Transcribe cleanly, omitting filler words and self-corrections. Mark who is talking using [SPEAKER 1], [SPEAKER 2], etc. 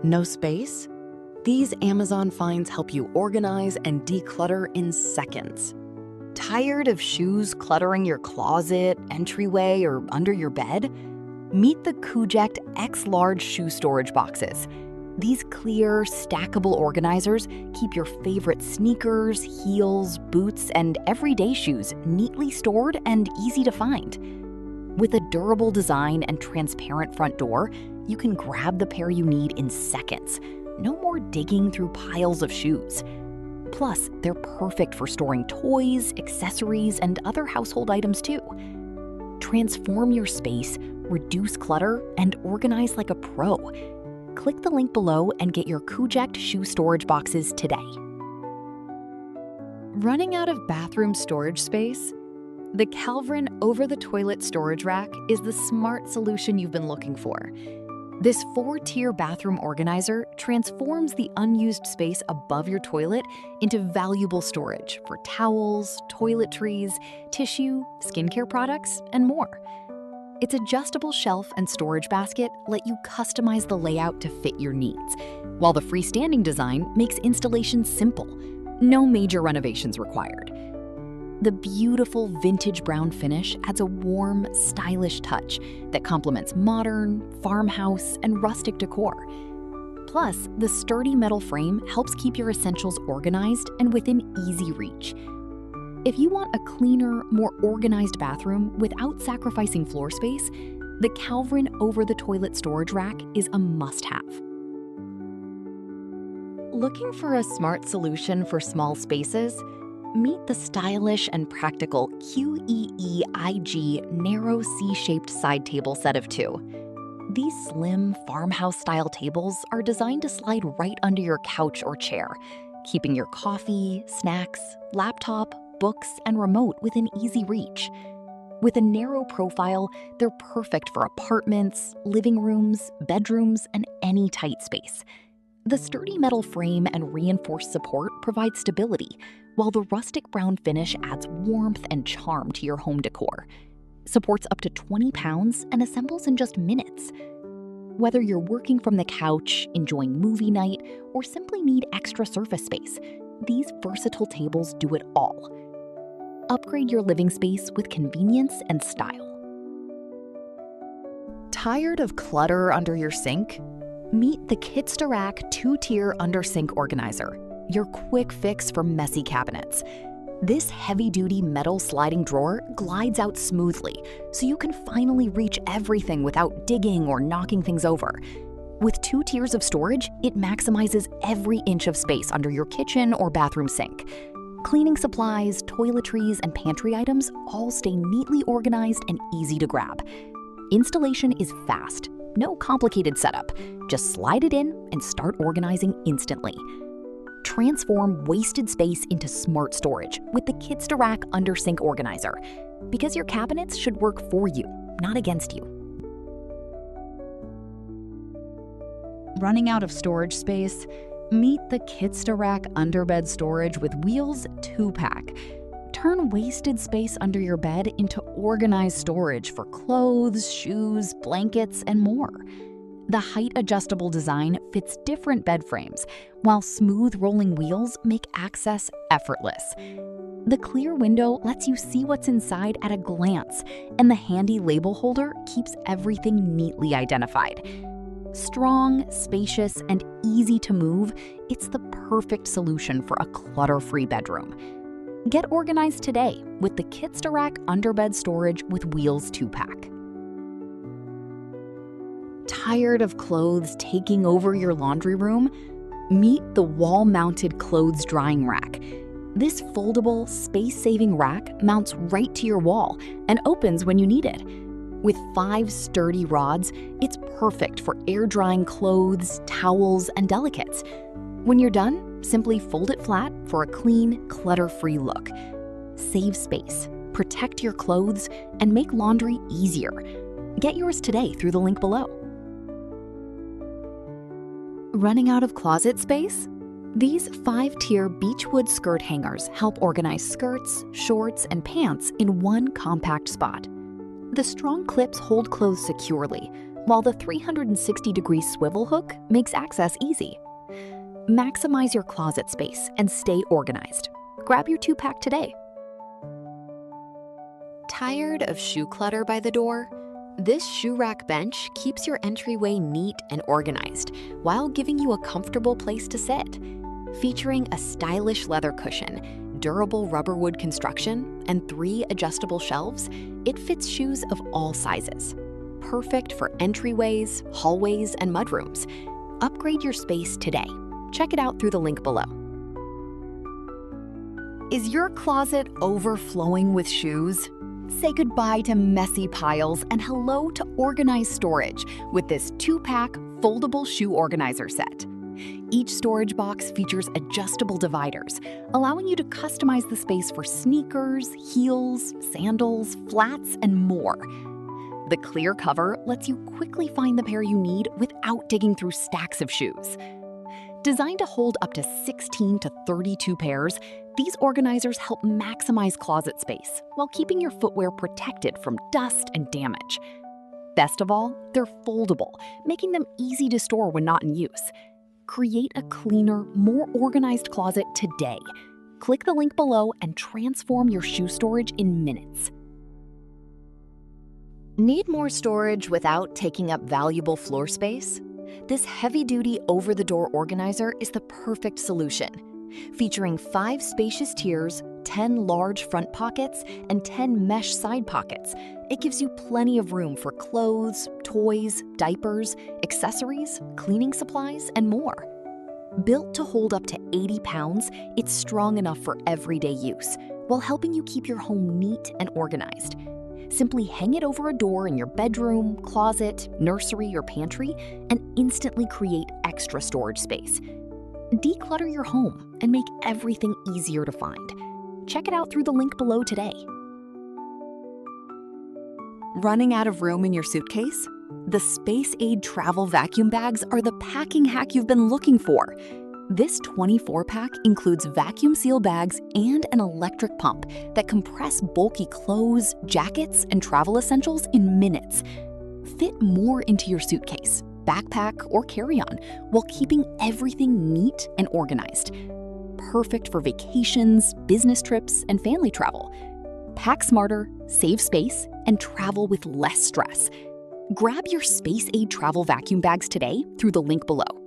[SPEAKER 1] No space? These Amazon finds help you organize and declutter in seconds. Tired of shoes cluttering your closet, entryway, or under your bed? Meet the Kuject X-Large shoe storage boxes. These clear, stackable organizers keep your favorite sneakers, heels, boots, and everyday shoes neatly stored and easy to find. With a durable design and transparent front door, you can grab the pair you need in seconds. No more digging through piles of shoes. Plus, they're perfect for storing toys, accessories, and other household items too. Transform your space, reduce clutter, and organize like a pro. Click the link below and get your Kuject shoe storage boxes today. Running out of bathroom storage space? The Calvin over-the-toilet storage rack is the smart solution you've been looking for. This 4-tier bathroom organizer transforms the unused space above your toilet into valuable storage for towels, toiletries, tissue, skincare products, and more. Its adjustable shelf and storage basket let you customize the layout to fit your needs, while the freestanding design makes installation simple. No major renovations required. The beautiful vintage brown finish adds a warm, stylish touch that complements modern, farmhouse, and rustic decor. Plus, the sturdy metal frame helps keep your essentials organized and within easy reach. If you want a cleaner, more organized bathroom without sacrificing floor space, the Calvin over-the-toilet storage rack is a must-have. Looking for a smart solution for small spaces? Meet the stylish and practical QEEIG narrow C-shaped side table set of 2. These slim, farmhouse-style tables are designed to slide right under your couch or chair, keeping your coffee, snacks, laptop, books, and remote within easy reach. With a narrow profile, they're perfect for apartments, living rooms, bedrooms, and any tight space. The sturdy metal frame and reinforced support provide stability, while the rustic brown finish adds warmth and charm to your home decor. Supports up to 20 pounds and assembles in just minutes. Whether you're working from the couch, enjoying movie night, or simply need extra surface space, these versatile tables do it all. Upgrade your living space with convenience and style. Tired of clutter under your sink? Meet the Clutter-Free 2-tier under-sink organizer, your quick fix for messy cabinets. This heavy-duty metal sliding drawer glides out smoothly, so you can finally reach everything without digging or knocking things over. With 2 tiers of storage, it maximizes every inch of space under your kitchen or bathroom sink. Cleaning supplies, toiletries, and pantry items all stay neatly organized and easy to grab. Installation is fast, no complicated setup. Just slide it in and start organizing instantly. Transform wasted space into smart storage with the Clutter-Free under-sink organizer, because your cabinets should work for you, not against you. Running out of storage space? Meet the Clutter-Free underbed storage with wheels 2-pack. Turn wasted space under your bed into organized storage for clothes, shoes, blankets, and more. The height-adjustable design fits different bed frames, while smooth rolling wheels make access effortless. The clear window lets you see what's inside at a glance, and the handy label holder keeps everything neatly identified. Strong, spacious, and easy to move, it's the perfect solution for a clutter-free bedroom. Get organized today with the Clutter-Free underbed storage with wheels 2-pack. Tired of clothes taking over your laundry room? Meet the wall-mounted clothes drying rack. This foldable, space-saving rack mounts right to your wall and opens when you need it. With 5 sturdy rods, it's perfect for air-drying clothes, towels, and delicates. When you're done, simply fold it flat for a clean, clutter-free look. Save space, protect your clothes, and make laundry easier. Get yours today through the link below. Running out of closet space? These 5-tier beechwood skirt hangers help organize skirts, shorts, and pants in one compact spot. The strong clips hold clothes securely, while the 360-degree swivel hook makes access easy. Maximize your closet space and stay organized. Grab your 2-pack today. Tired of shoe clutter by the door? This shoe rack bench keeps your entryway neat and organized while giving you a comfortable place to sit. Featuring a stylish leather cushion, durable rubber wood construction, and 3 adjustable shelves, it fits shoes of all sizes. Perfect for entryways, hallways, and mudrooms. Upgrade your space today. Check it out through the link below. Is your closet overflowing with shoes? Say goodbye to messy piles and hello to organized storage with this 2-pack foldable shoe organizer set. Each storage box features adjustable dividers, allowing you to customize the space for sneakers, heels, sandals, flats, and more. The clear cover lets you quickly find the pair you need without digging through stacks of shoes. Designed to hold up to 16 to 32 pairs, these organizers help maximize closet space while keeping your footwear protected from dust and damage. Best of all, they're foldable, making them easy to store when not in use. Create a cleaner, more organized closet today. Click the link below and transform your shoe storage in minutes. Need more storage without taking up valuable floor space? This heavy-duty over-the-door organizer is the perfect solution. Featuring 5 spacious tiers, 10 large front pockets, and 10 mesh side pockets, it gives you plenty of room for clothes, toys, diapers, accessories, cleaning supplies, and more. Built to hold up to 80 pounds, it's strong enough for everyday use, while helping you keep your home neat and organized. Simply hang it over a door in your bedroom, closet, nursery, or pantry, and instantly create extra storage space. Declutter your home and make everything easier to find. Check it out through the link below today. Running out of room in your suitcase? The Space Aid travel vacuum bags are the packing hack you've been looking for. This 24-pack includes vacuum seal bags and an electric pump that compress bulky clothes, jackets, and travel essentials in minutes. Fit more into your suitcase, backpack, or carry-on while keeping everything neat and organized. Perfect for vacations, business trips, and family travel. Pack smarter, save space, and travel with less stress. Grab your Space Aid travel vacuum bags today through the link below.